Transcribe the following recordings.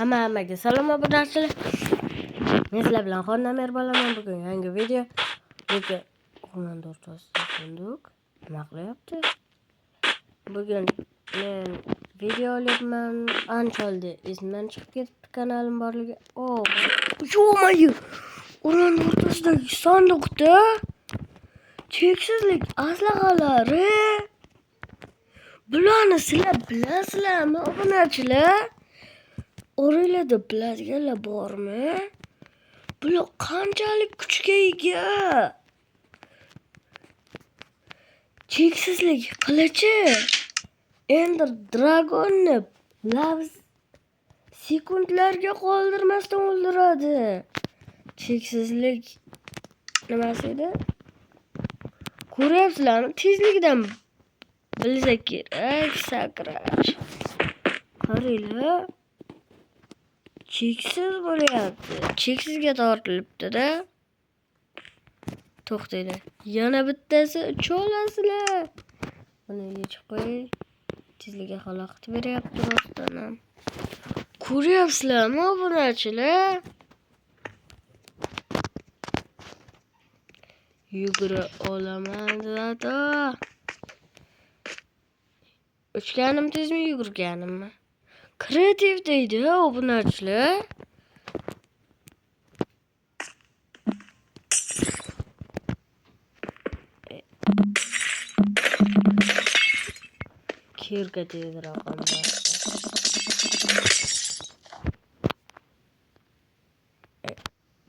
Hammaga salom obunachilar. Men sizlar bilan Xonamir bo'laman. Bugun yangi video. Lekin xonadon o'rtasida sunduk. Nima qilyapti? Bugun men video olyapman. Ancholdi ismdan chiqib ketibdi kanalim borligi. Yo'mayu. O'rin o'rtasidagi sanduqda cheksizlik aslaqalari. Bularni sizlar bilasizlarmi, obunachilar? Orada biladiganlar bormi? Bular qanchalik kuchga ega? Cheksizlik qilichi Ender Dragonni sekundlarga qoldirmasdan o'ldiradi. Cheksizlik nimasi edi? Ko'ryapsizlarmi? Tezligidan bilsa kerak sakrash. Qaranglar. Cheksiz bo'lyapti. Cheksizga tortilibdi-da. To'xtanglar. Yana bittasi ucha olasizlar. Buni yechib qo'y. Tezligiga xalaqit beryapti rostdan ham. Ko'ryapsizlarmi obunachilar? Yugura olaman zada. Uchganim tezmi, yugurganimmi? Kreativ deydi obunachilar. Kirga deydi raqamlar.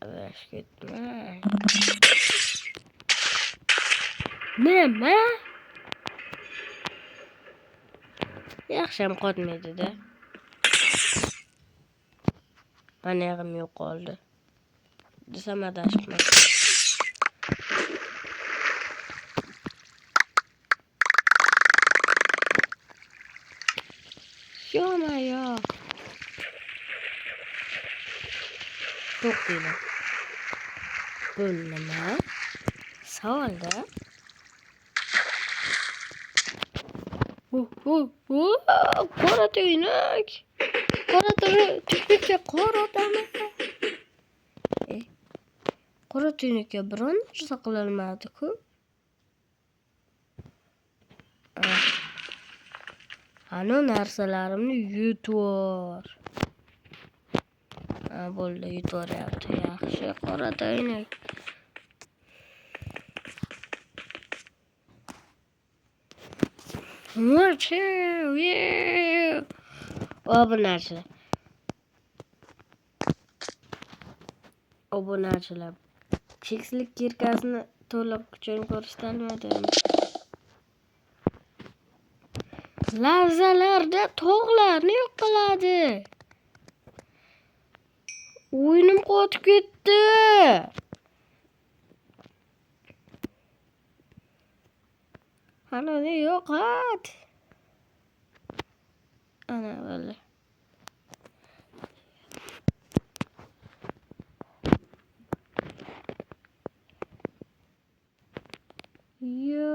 Avash ketma. Nima? Yaxshim qotmaydi-da. Mana yag'im yo'qoldi. Desam adashibman. Yo'ma-yo. To'xtanglar. Bu nima? Savolda. Qora tuynak. Qora tuynukka biron narsa qilolmadi-ku. Ana narsalarimni yutib. Bo'ldi, yutoryapti. Yaxshi, qora tuynak. Obunachilar. Cheksizlik kirkasini to'liq kuchini ko'rsatolmadim. Lahzalarda tog'larni yo'q qiladi. O'yinim qotib ketdi. Ana yo'qot. Ana böyle. Yo.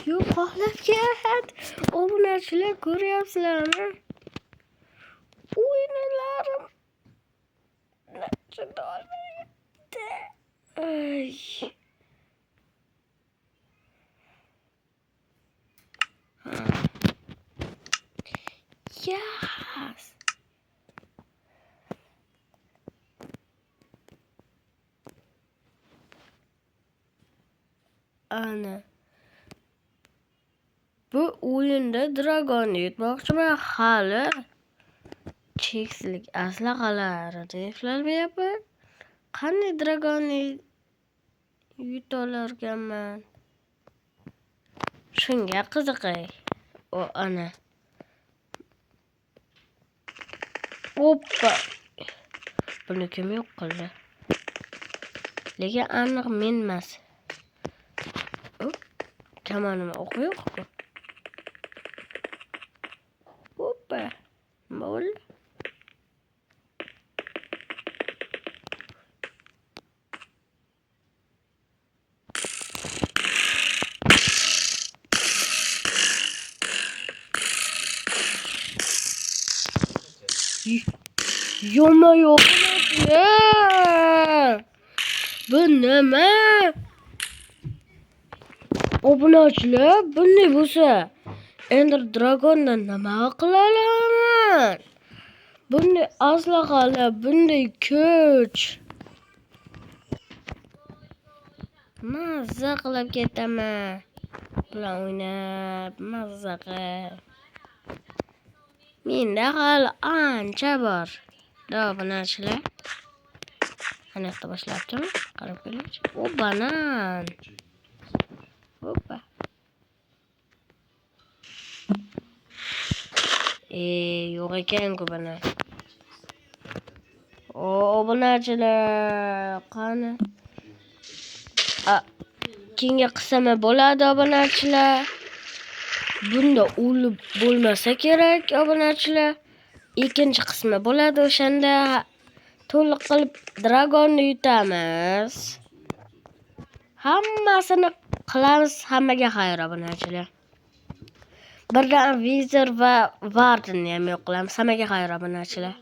Yo'q, xohlab ket. Obunachilar ko'ryapsizlarmi? O'yinlarim chidolmayapti. Yes. Ana. Bu o'yinda dragonni yutmoqchiman hali. Cheksizlik aslaqalari deyapman. Qanday dragonni yutolarkanman? Shunga qiziqay. Ana. Hoppa. Buni kim yo'q qildi? Lekin aniq men emas. Kamonimni o'qi yo'q-ku. Hoppa. Bo'ldi. Yoma yo'q. Bu nima? Obunachilar, bunday bo'lsa, Ender Dragondan nima qila olaman? Bunday aslaqalar, bunday kuch. Mazza qilib ketaman. Bilan o'ynab, mazza qilib. Menda hali ancha bor. Obunachilar. Ana yoqda boshlabdimi? Qarab ko'ringchi. O, banan. Hoppa. Yo'q ekan-ku banan. Obunachilar, qani? Keyingi qismi bo'ladi obunachilar. Bunda o'lib bo'lmasa kerak obunachilar. Ikkinchi qismi bo'ladi, o'shanda to'liq qilib dragonni yutamiz. Hammasini qilamiz, hammaga xayr obunachilar. Birdan Vizor va Vardenni ham yo'q qilamiz, hammaga xayr obunachilar.